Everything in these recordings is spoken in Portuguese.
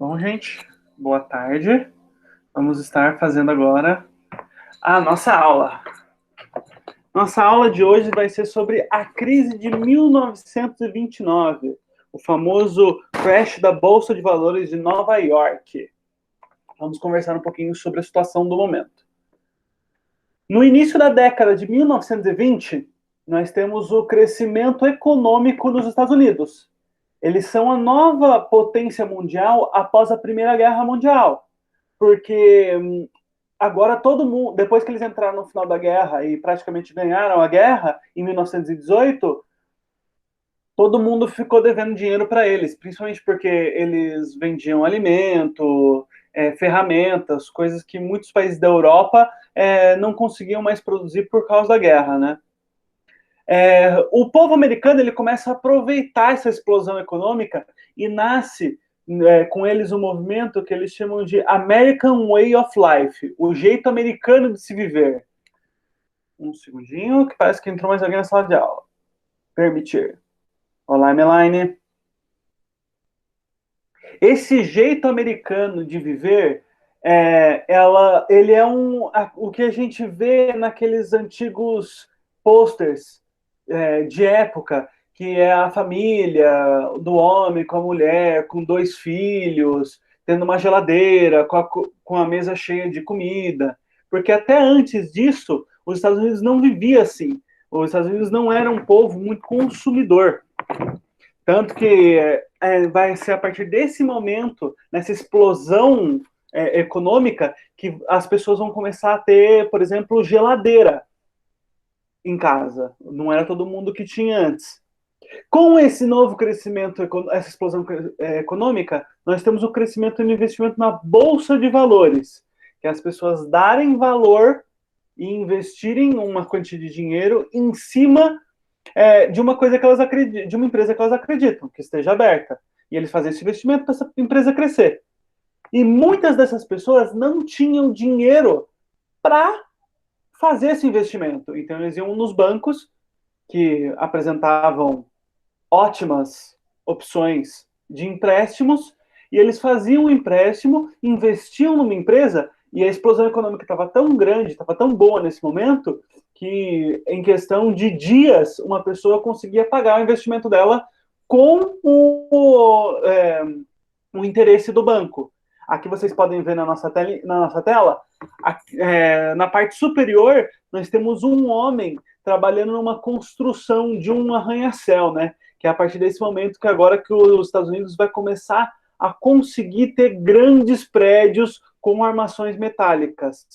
Bom, gente, boa tarde. Vamos estar fazendo agora a nossa aula. Nossa aula de hoje vai ser sobre a crise de 1929, o famoso crash da Bolsa de Valores de Nova York. Vamos conversar um pouquinho sobre a situação do momento. No início da década de 1920, nós temos o crescimento econômico nos Estados Unidos. Eles são a nova potência mundial após a Primeira Guerra Mundial, porque agora todo mundo, depois que eles entraram no final da guerra e praticamente ganharam a guerra em 1918, todo mundo ficou devendo dinheiro para eles, principalmente porque eles vendiam alimento, ferramentas, coisas que muitos países da Europa não conseguiam mais produzir por causa da guerra, né? O povo americano ele começa a aproveitar essa explosão econômica e nasce com eles um movimento que eles chamam de American Way of Life, o jeito americano de se viver. Um segundinho, que parece que entrou mais alguém na sala de aula. Permitir. Olá, Melaine. Esse jeito americano de viver, ele é o que a gente vê naqueles antigos posters de época, que é a família do homem com a mulher, com 2 filhos, tendo uma geladeira, com a mesa cheia de comida. Porque até antes disso, os Estados Unidos não viviam assim. Os Estados Unidos não eram um povo muito consumidor. Tanto que vai ser a partir desse momento, nessa explosão econômica, que as pessoas vão começar a ter, por exemplo, geladeira em casa. Não era todo mundo que tinha antes. Com esse novo crescimento, essa explosão econômica, nós temos o crescimento no investimento na Bolsa de Valores, que é as pessoas darem valor e investirem uma quantia de dinheiro em cima de uma coisa que elas acreditam, de uma empresa que elas acreditam, que esteja aberta. E eles fazem esse investimento para essa empresa crescer. E muitas dessas pessoas não tinham dinheiro para fazer esse investimento. Então eles iam nos bancos que apresentavam ótimas opções de empréstimos e eles faziam um empréstimo, investiam numa empresa e a explosão econômica estava tão grande, estava tão boa nesse momento, que em questão de dias uma pessoa conseguia pagar o investimento dela com o interesse do banco. Aqui vocês podem ver na nossa tela na parte superior, nós temos um homem trabalhando numa construção de um arranha-céu, né? Que é a partir desse momento que agora que os Estados Unidos vai começar a conseguir ter grandes prédios com armações metálicas.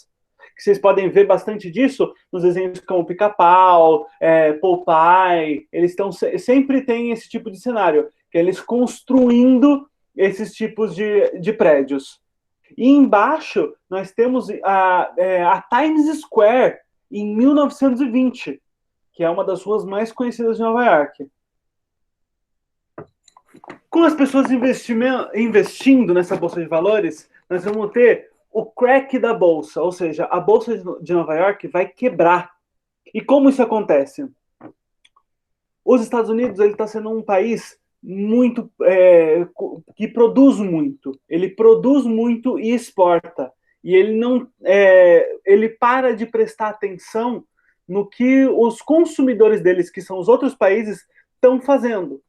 Que vocês podem ver bastante disso nos desenhos como Pica-Pau, Popeye, eles sempre tem esse tipo de cenário, que é eles construindo esses tipos de prédios. E embaixo nós temos a Times Square em 1920, que é uma das ruas mais conhecidas de Nova York. Com as pessoas investindo nessa bolsa de valores, nós vamos ter o crack da bolsa, ou seja, a bolsa de Nova York vai quebrar. E como isso acontece? Os Estados Unidos ele está sendo um país muito que produz muito. Ele produz muito e exporta. E ele não ele para de prestar atenção no que os consumidores deles, que são os outros países, estão fazendo.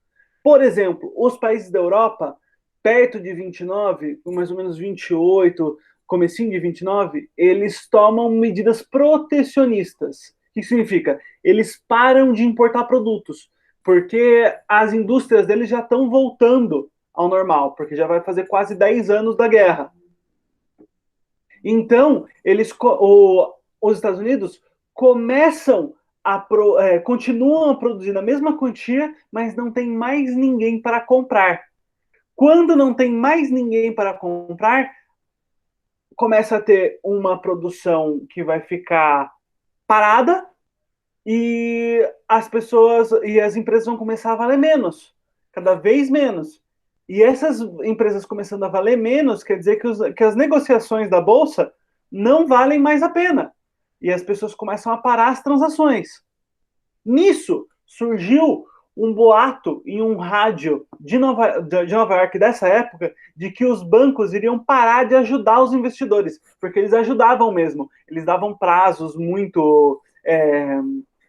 Por exemplo, os países da Europa, perto de 29, mais ou menos 28, comecinho de 29, eles tomam medidas protecionistas. O que significa? Eles param de importar produtos, porque as indústrias deles já estão voltando ao normal, porque já vai fazer quase 10 anos da guerra. Então, os Estados Unidos começam continuam a produzir na mesma quantia, mas não tem mais ninguém para comprar. Quando não tem mais ninguém para comprar, começa a ter uma produção que vai ficar parada e as pessoas e as empresas vão começar a valer menos, cada vez menos. E essas empresas começando a valer menos, quer dizer que as negociações da Bolsa não valem mais a pena. E as pessoas começam a parar as transações. Nisso, surgiu um boato em um rádio de Nova York dessa época de que os bancos iriam parar de ajudar os investidores, porque eles ajudavam mesmo. Eles davam prazos muito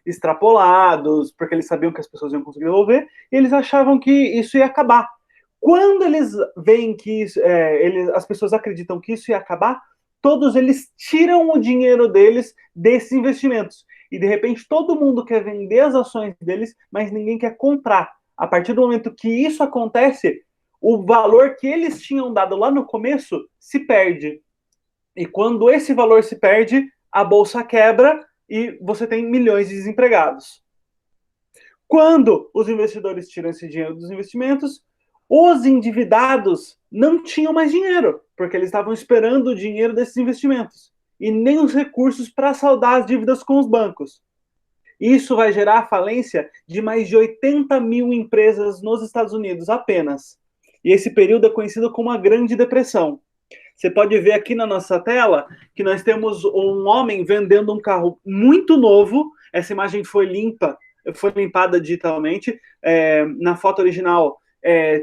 extrapolados, porque eles sabiam que as pessoas iam conseguir devolver, e eles achavam que isso ia acabar. Quando eles veem que as pessoas acreditam que isso ia acabar, todos eles tiram o dinheiro deles desses investimentos. E de repente todo mundo quer vender as ações deles, mas ninguém quer comprar. A partir do momento que isso acontece, o valor que eles tinham dado lá no começo se perde. E quando esse valor se perde, a bolsa quebra e você tem milhões de desempregados. Quando os investidores tiram esse dinheiro dos investimentos, os endividados não tinham mais dinheiro, porque eles estavam esperando o dinheiro desses investimentos e nem os recursos para saldar as dívidas com os bancos. Isso vai gerar a falência de mais de 80 mil empresas nos Estados Unidos apenas. E esse período é conhecido como a Grande Depressão. Você pode ver aqui na nossa tela que nós temos um homem vendendo um carro muito novo. Essa imagem foi limpada digitalmente. Na foto original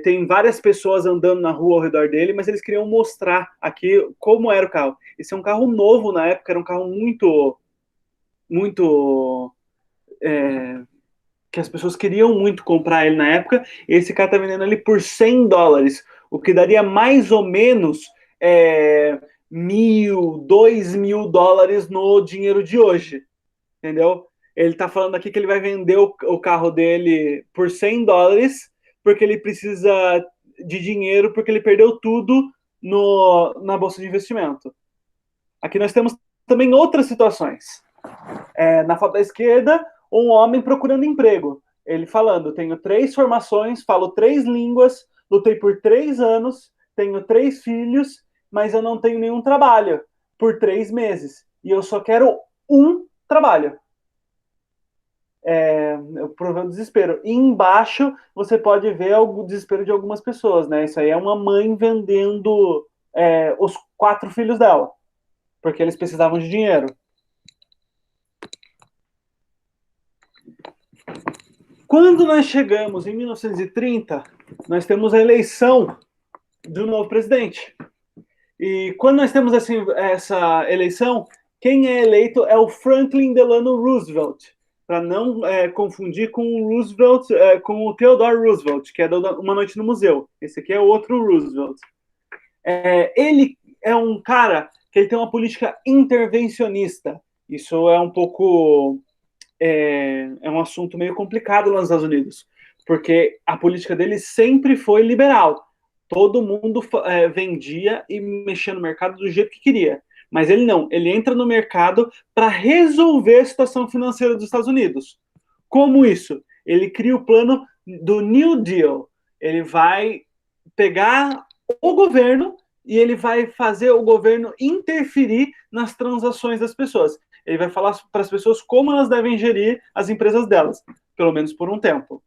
tem várias pessoas andando na rua ao redor dele, mas eles queriam mostrar aqui como era o carro. Esse é um carro novo na época, era um carro muito que as pessoas queriam muito comprar ele na época. Esse cara tá vendendo ele por $100, o que daria mais ou menos $1.000, $2.000 no dinheiro de hoje, entendeu? Ele tá falando aqui que ele vai vender o carro dele por $100 porque ele precisa de dinheiro, porque ele perdeu tudo na bolsa de investimento. Aqui nós temos também outras situações. Na foto da esquerda, um homem procurando emprego. Ele falando, tenho 3 formações, falo 3 línguas, lutei por 3 anos, tenho 3 filhos, mas eu não tenho nenhum trabalho por 3 meses. E eu só quero um trabalho. O desespero. E embaixo você pode ver o desespero de algumas pessoas, né? Isso aí é uma mãe vendendo os 4 filhos dela, porque eles precisavam de dinheiro. Quando nós chegamos em 1930, nós temos a eleição do novo presidente. E quando nós temos essa eleição, quem é eleito é o Franklin Delano Roosevelt, para não confundir com o Roosevelt, com o Theodore Roosevelt, que é Uma Noite no Museu. Esse aqui é outro Roosevelt. Ele é um cara que ele tem uma política intervencionista. Isso é um pouco... é um assunto meio complicado lá nos Estados Unidos, porque a política dele sempre foi liberal. Todo mundo vendia e mexia no mercado do jeito que queria. Mas ele não, ele entra no mercado para resolver a situação financeira dos Estados Unidos. Como isso? Ele cria o plano do New Deal. Ele vai pegar o governo e ele vai fazer o governo interferir nas transações das pessoas. Ele vai falar para as pessoas como elas devem gerir as empresas delas, pelo menos por um tempo.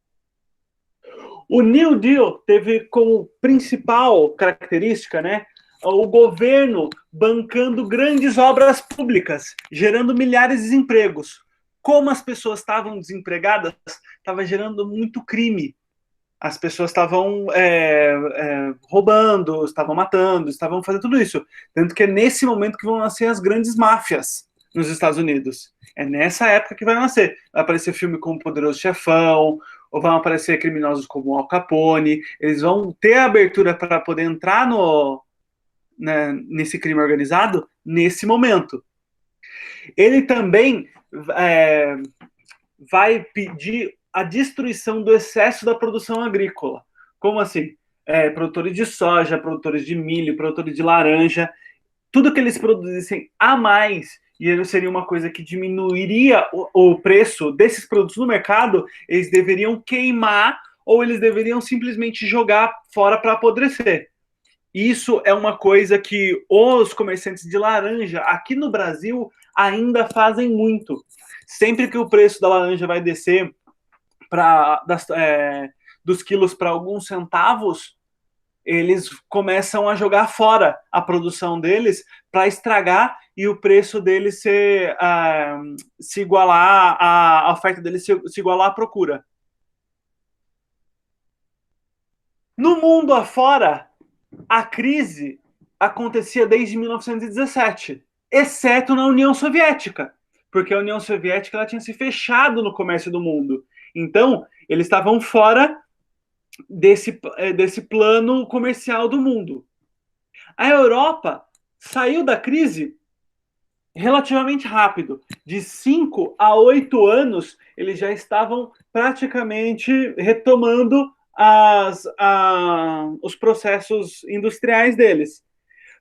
O New Deal teve como principal característica, né, o governo bancando grandes obras públicas, gerando milhares de empregos. Como as pessoas estavam desempregadas, estava gerando muito crime. As pessoas estavam roubando, estavam matando, estavam fazendo tudo isso. Tanto que é nesse momento que vão nascer as grandes máfias nos Estados Unidos. É nessa época que vai nascer. Vai aparecer filme como Poderoso Chefão, ou vão aparecer criminosos como Al Capone. Eles vão ter a abertura para poder entrar nesse crime organizado nesse momento. Ele também vai pedir a destruição do excesso da produção agrícola. Como assim? Produtores de soja, produtores de milho, produtores de laranja, tudo que eles produzissem a mais, e seria uma coisa que diminuiria o preço desses produtos no mercado, eles deveriam queimar ou eles deveriam simplesmente jogar fora para apodrecer. Isso é uma coisa que os comerciantes de laranja aqui no Brasil ainda fazem muito. Sempre que o preço da laranja vai descer dos quilos para alguns centavos, eles começam a jogar fora a produção deles para estragar e o preço deles se igualar, a oferta deles se igualar à procura. No mundo afora, a crise acontecia desde 1917, exceto na União Soviética, porque a União Soviética ela tinha se fechado no comércio do mundo. Então, eles estavam fora desse plano comercial do mundo. A Europa saiu da crise relativamente rápido. De 5 a 8 anos, eles já estavam praticamente retomando os processos industriais deles.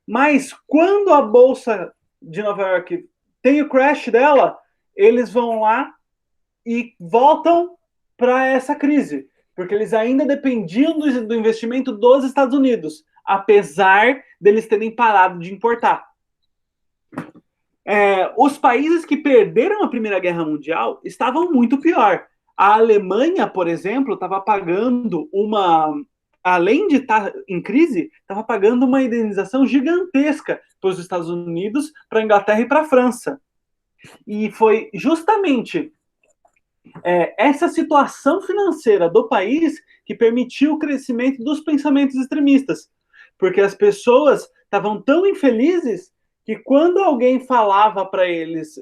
Mas quando a Bolsa de Nova York tem o crash dela, eles vão lá e voltam para essa crise, porque eles ainda dependiam do investimento dos Estados Unidos, apesar deles terem parado de importar. Os países que perderam a Primeira Guerra Mundial estavam muito pior. A Alemanha, por exemplo, estava pagando além de estar em crise, estava pagando uma indenização gigantesca para os Estados Unidos, para a Inglaterra e para a França. E foi justamente essa situação financeira do país que permitiu o crescimento dos pensamentos extremistas, porque as pessoas estavam tão infelizes que quando alguém falava para eles,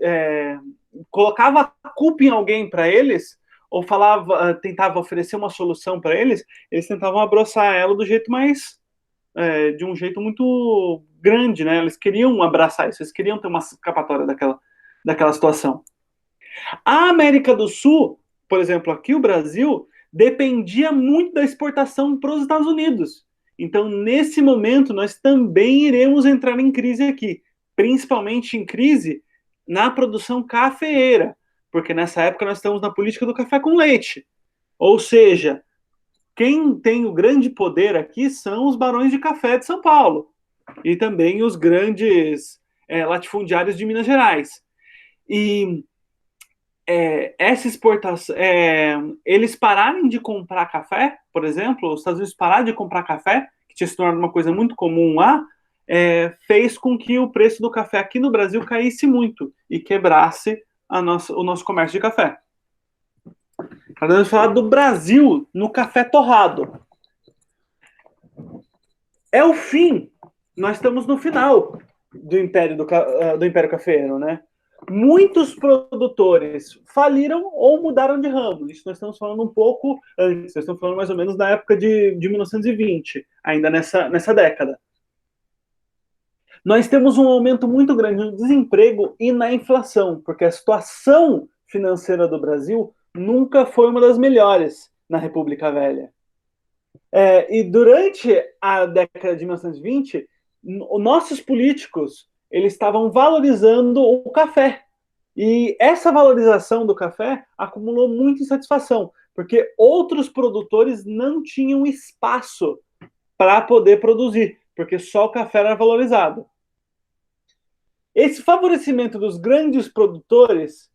colocava a culpa em alguém para eles, ou tentava oferecer uma solução para eles tentavam abraçar ela do jeito mais, de um jeito muito grande, né? Eles queriam abraçar isso, eles queriam ter uma escapatória daquela situação. A América do Sul, por exemplo, aqui o Brasil, dependia muito da exportação para os Estados Unidos. Então, nesse momento, nós também iremos entrar em crise aqui, principalmente em crise na produção cafeeira, porque nessa época nós estamos na política do café com leite. Ou seja, quem tem o grande poder aqui são os barões de café de São Paulo e também os grandes latifundiários de Minas Gerais. E essa exportação, eles pararem de comprar café, por exemplo, os Estados Unidos pararam de comprar café, que tinha se tornado uma coisa muito comum lá, fez com que o preço do café aqui no Brasil caísse muito e quebrasse o nosso comércio de café. Vamos falar do Brasil no café torrado. É o fim. Nós estamos no final do Império Cafeeiro, né? Muitos produtores faliram ou mudaram de ramo. Isso nós estamos falando um pouco antes, nós estamos falando mais ou menos na época de 1920, ainda nessa década. Nós temos um aumento muito grande no desemprego e na inflação, porque a situação financeira do Brasil nunca foi uma das melhores na República Velha. E durante a década de 1920, nossos políticos eles estavam valorizando o café. E essa valorização do café acumulou muita insatisfação, porque outros produtores não tinham espaço para poder produzir, porque só o café era valorizado. Esse favorecimento dos grandes produtores,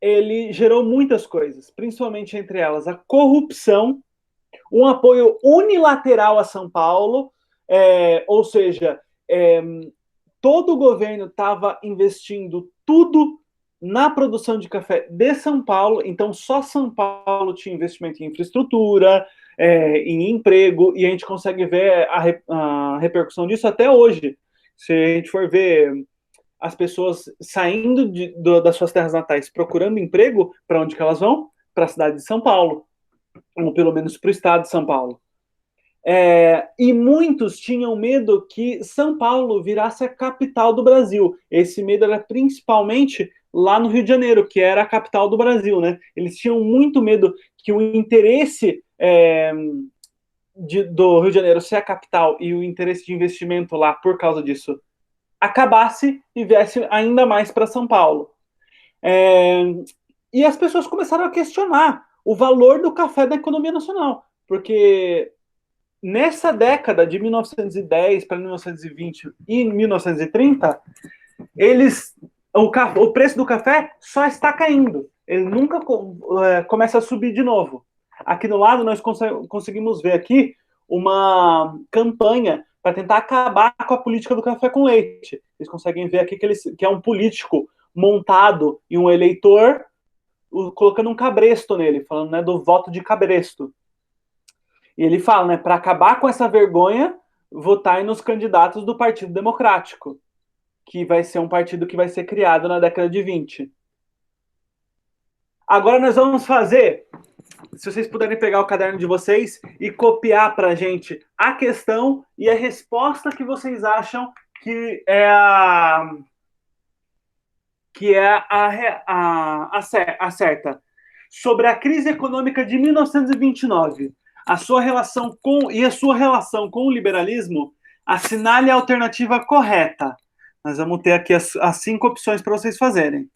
ele gerou muitas coisas, principalmente entre elas a corrupção, um apoio unilateral a São Paulo, ou seja, todo o governo estava investindo tudo na produção de café de São Paulo, então só São Paulo tinha investimento em infraestrutura, em emprego, e a gente consegue ver a repercussão disso até hoje. Se a gente for ver as pessoas saindo das suas terras natais procurando emprego, para onde que elas vão? Para a cidade de São Paulo, ou pelo menos para o estado de São Paulo. E muitos tinham medo que São Paulo virasse a capital do Brasil. Esse medo era principalmente lá no Rio de Janeiro, que era a capital do Brasil, né? Eles tinham muito medo que o interesse do Rio de Janeiro ser a capital e o interesse de investimento lá, por causa disso, acabasse e viesse ainda mais para São Paulo. E as pessoas começaram a questionar o valor do café na economia nacional, porque nessa década de 1910 para 1920 e 1930, o preço do café só está caindo. Ele nunca começa a subir de novo. Aqui do lado, nós conseguimos ver aqui uma campanha para tentar acabar com a política do café com leite. Vocês conseguem ver aqui que é um político montado e um eleitor colocando um cabresto nele, falando, né, do voto de cabresto. E ele fala, né, para acabar com essa vergonha, votar nos candidatos do Partido Democrático, que vai ser um partido que vai ser criado na década de 20. Agora nós vamos fazer, se vocês puderem pegar o caderno de vocês e copiar para a gente a questão e a resposta que vocês acham que é a certa. Sobre a crise econômica de 1929, a sua relação com o liberalismo, assinale a alternativa correta. Nós vamos ter aqui as 5 opções para vocês fazerem.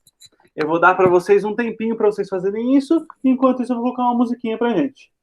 Eu vou dar para vocês um tempinho para vocês fazerem isso, enquanto isso eu vou colocar uma musiquinha para gente.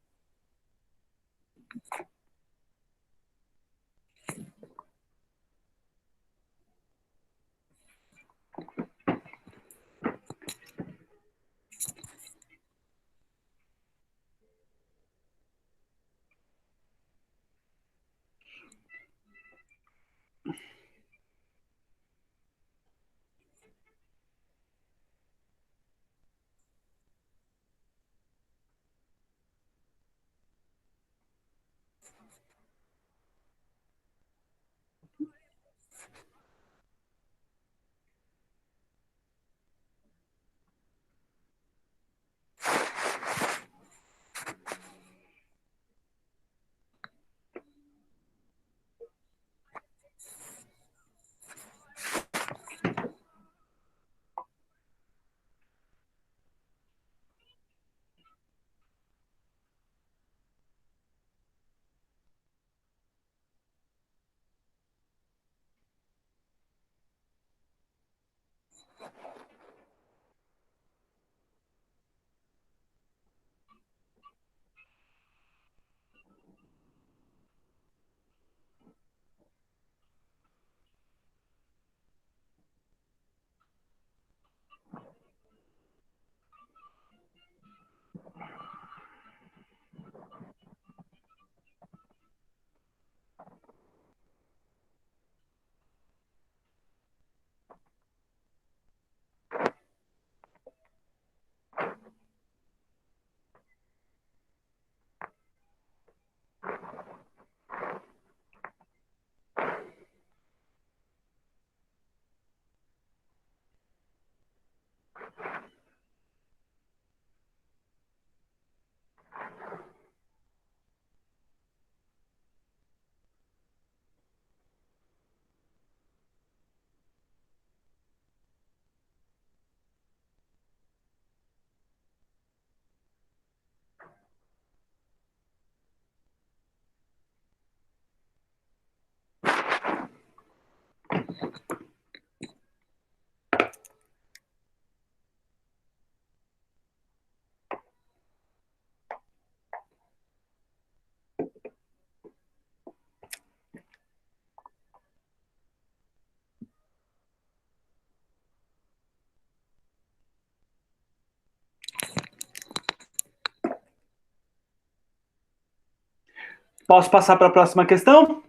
Posso passar para a próxima questão?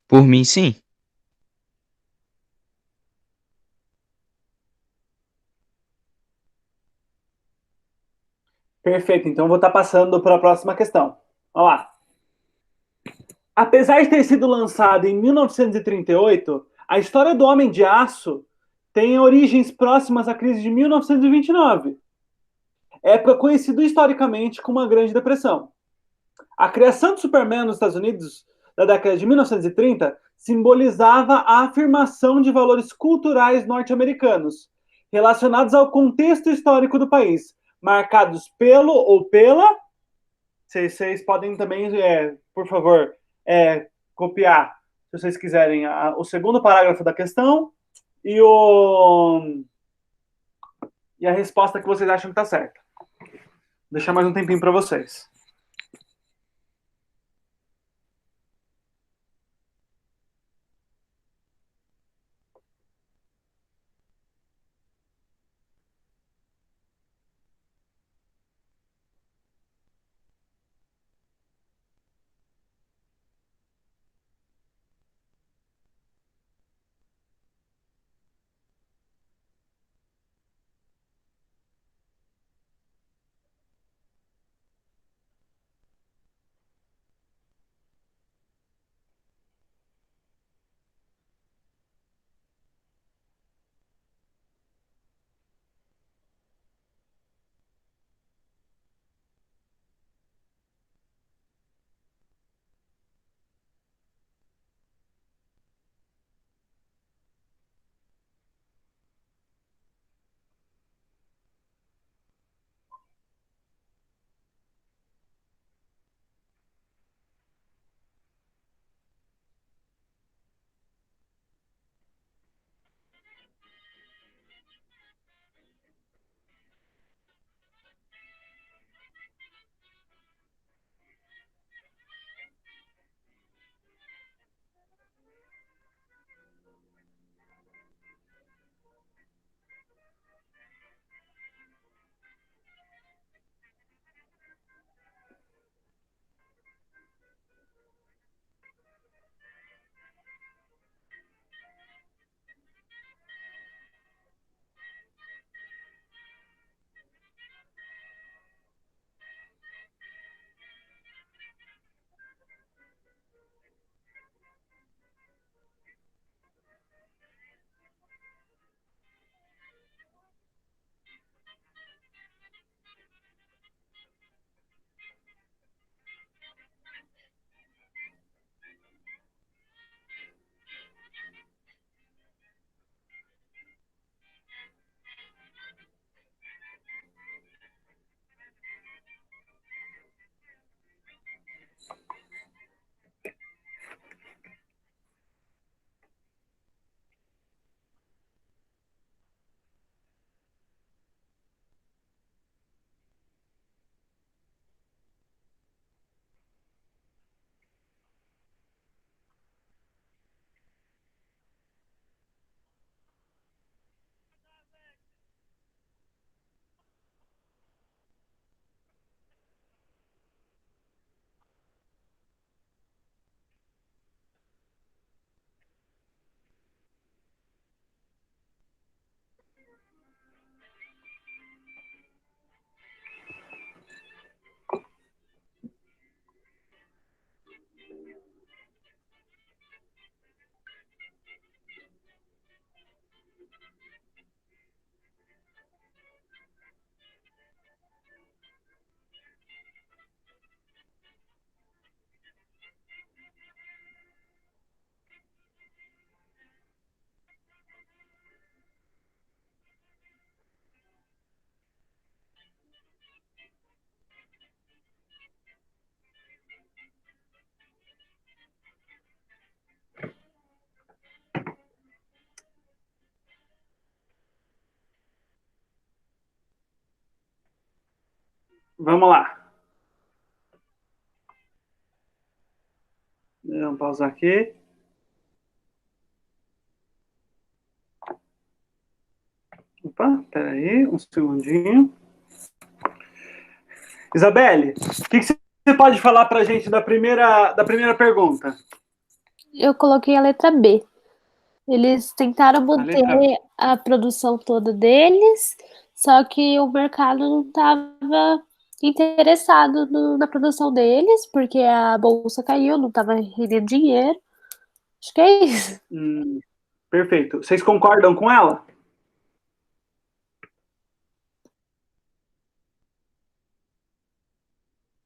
Por mim, sim. Perfeito, então eu vou estar passando para a próxima questão. Vamos lá. Apesar de ter sido lançado em 1938, a história do Homem de Aço tem origens próximas à crise de 1929, época conhecida historicamente como a Grande Depressão. A criação do Superman nos Estados Unidos da década de 1930 simbolizava a afirmação de valores culturais norte-americanos relacionados ao contexto histórico do país, marcados pelo ou pela. Vocês podem também, por favor, copiar, se vocês quiserem, o segundo parágrafo da questão e, e a resposta que vocês acham que está certa. Vou deixar mais um tempinho para vocês. Vamos lá. Vamos pausar aqui. Opa, peraí, um segundinho. Isabelle, o que você pode falar para a gente da primeira pergunta? Eu coloquei a letra B. Eles tentaram A manter letra. a produção toda deles, só que o mercado não estava interessado na produção deles, porque a bolsa caiu, não estava rendendo dinheiro. Acho que é isso. Perfeito. Vocês concordam com ela?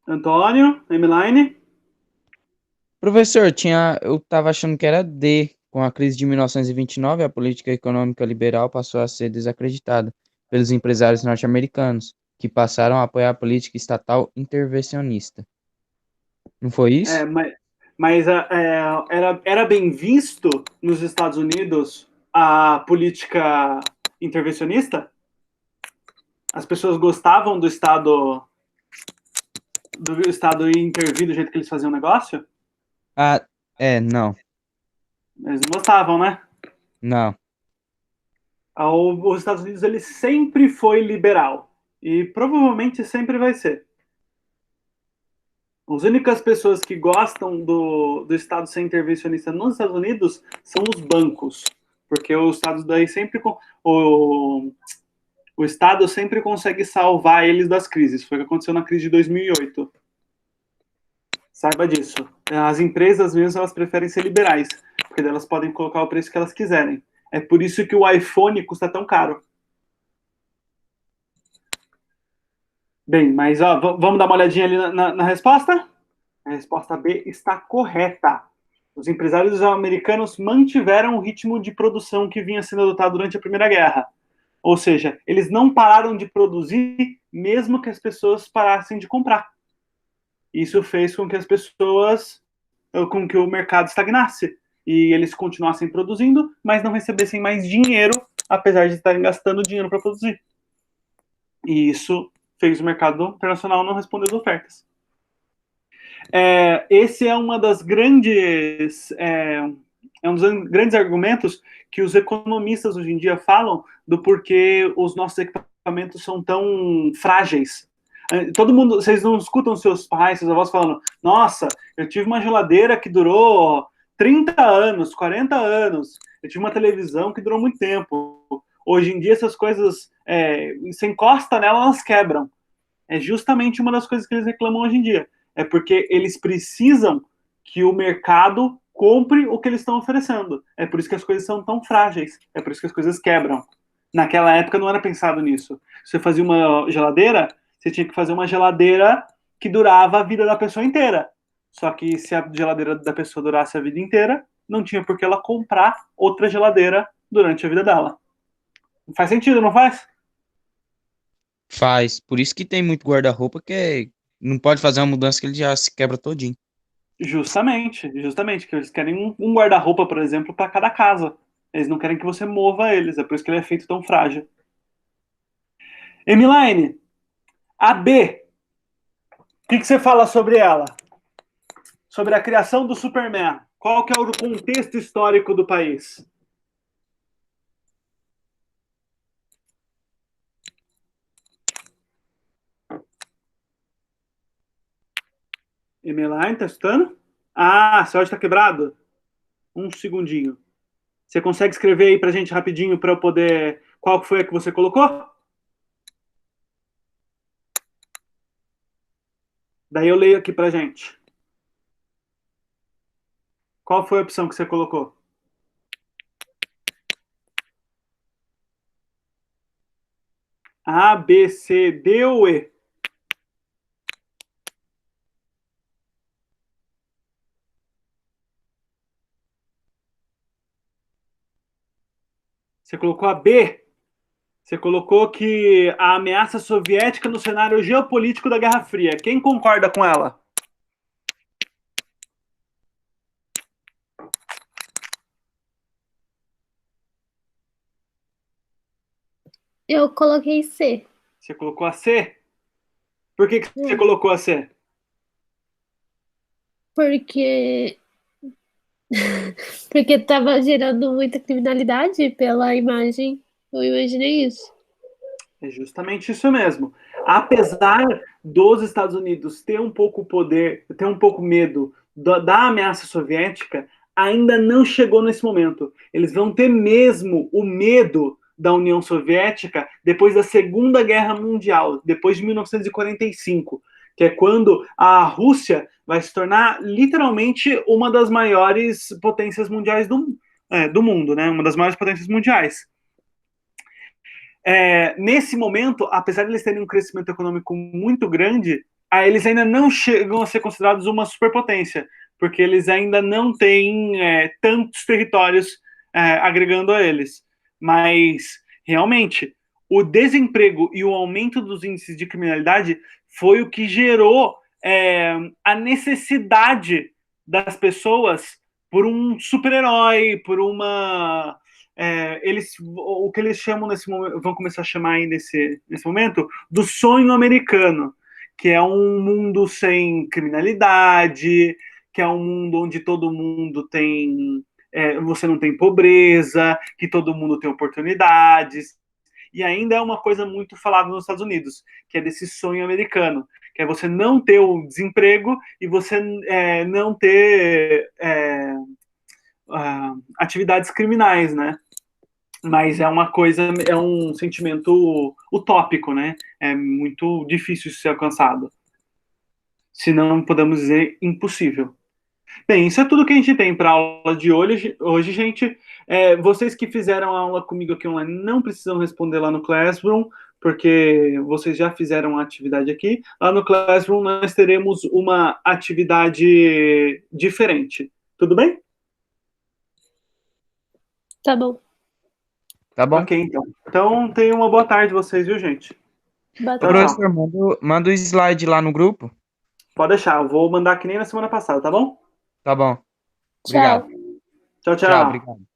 Antônio, Emeline? Professor, eu estava achando que era D. Com a crise de 1929, a política econômica liberal passou a ser desacreditada pelos empresários norte-americanos, que passaram a apoiar a política estatal intervencionista. Não foi É, isso? mas era bem visto nos Estados Unidos a política intervencionista? As pessoas gostavam do Estado intervir do jeito que eles faziam o negócio? Ah, não, Eles não gostavam, né? não. Os Estados Unidos ele sempre foi liberal e provavelmente sempre vai ser. As únicas pessoas que gostam do Estado ser intervencionista nos Estados Unidos são os bancos, porque o Estado daí sempre o Estado sempre consegue salvar eles das crises. Foi o que aconteceu na crise de 2008. Saiba disso. As empresas mesmo elas preferem ser liberais, porque elas podem colocar o preço que elas quiserem. É por isso que o iPhone custa tão caro. Bem, mas ó, vamos dar uma olhadinha ali na resposta? A resposta B está correta. Os empresários americanos mantiveram o ritmo de produção que vinha sendo adotado durante a Primeira Guerra. Ou seja, eles não pararam de produzir, mesmo que as pessoas parassem de comprar. Isso fez com que as pessoas, com que o mercado estagnasse. E eles continuassem produzindo, mas não recebessem mais dinheiro, apesar de estarem gastando dinheiro para produzir. E isso fez o mercado internacional não responder às ofertas. Esse é uma das grandes um dos grandes argumentos que os economistas hoje em dia falam do porquê os nossos equipamentos são tão frágeis. Todo mundo, vocês não escutam seus pais, seus avós falando: nossa, eu tive uma geladeira que durou 30 anos, 40 anos, eu tive uma televisão que durou muito tempo. Hoje em dia essas coisas, você encosta nela, elas quebram. É justamente uma das coisas que eles reclamam hoje em dia. É porque eles precisam que o mercado compre o que eles estão oferecendo. É por isso que as coisas são tão frágeis. É por isso que as coisas quebram. Naquela época não era pensado nisso. Se você fazia uma geladeira, você tinha que fazer uma geladeira que durava a vida da pessoa inteira. Só que se a geladeira da pessoa durasse a vida inteira, não tinha por que ela comprar outra geladeira durante a vida dela. Não faz sentido, não faz? Faz. Por isso que tem muito guarda-roupa não pode fazer uma mudança que ele já se quebra todinho. Justamente, que eles querem um guarda-roupa, por exemplo, para cada casa. Eles não querem que você mova eles, é por isso que ele é feito tão frágil. Emiline, a B, o que você fala sobre ela? Sobre a criação do Superman. Qual que é o contexto histórico do país? Emiline, tá escutando? Ah, seu áudio tá quebrado? Um segundinho. Você consegue escrever aí pra gente rapidinho para eu poder... Qual foi a que você colocou? Daí eu leio aqui pra gente. Qual foi a opção que você colocou? A, B, C, D ou E? Você colocou a B? Você colocou que a ameaça soviética no cenário geopolítico da Guerra Fria. Quem concorda com ela? Eu coloquei C. Você colocou a C? Por que você colocou a C? Porque porque tava gerando muita criminalidade pela imagem. Eu imaginei isso. É justamente isso mesmo. Apesar dos Estados Unidos ter um pouco poder, ter um pouco medo da ameaça soviética, ainda não chegou nesse momento. Eles vão ter mesmo o medo da União Soviética depois da Segunda Guerra Mundial, depois de 1945, que é quando a Rússia vai se tornar literalmente uma das maiores potências mundiais do mundo, né? Uma das maiores potências mundiais. Nesse momento, apesar de eles terem um crescimento econômico muito grande, eles ainda não chegam a ser considerados uma superpotência, porque eles ainda não têm tantos territórios agregando a eles. Mas, realmente, o desemprego e o aumento dos índices de criminalidade foi o que gerou a necessidade das pessoas por um super-herói, por uma o que eles chamam nesse momento, vão começar a chamar aí nesse momento, do sonho americano, que é um mundo sem criminalidade, que é um mundo onde todo mundo tem, você não tem pobreza, que todo mundo tem oportunidades, e ainda é uma coisa muito falada nos Estados Unidos, que é desse sonho americano, que é você não ter o desemprego e você não ter atividades criminais, né? Mas é uma coisa, é um sentimento utópico, né? É muito difícil isso ser alcançado. Se não podemos dizer impossível. Bem, isso é tudo que a gente tem para a aula de hoje, gente. Vocês que fizeram a aula comigo aqui online não precisam responder lá no Classroom, porque vocês já fizeram a atividade aqui. Lá no Classroom nós teremos uma atividade diferente. Tudo bem? Tá bom. Tá bom? Ok, então. Então, tenham uma boa tarde vocês, viu, gente? Boa Ô, Tchau, tarde. tchau. professor, manda o slide lá no grupo. Pode deixar, eu vou mandar que nem na semana passada, tá bom? Tá bom. Tchau. Obrigado. Tchau, Tchau, tchau. obrigado.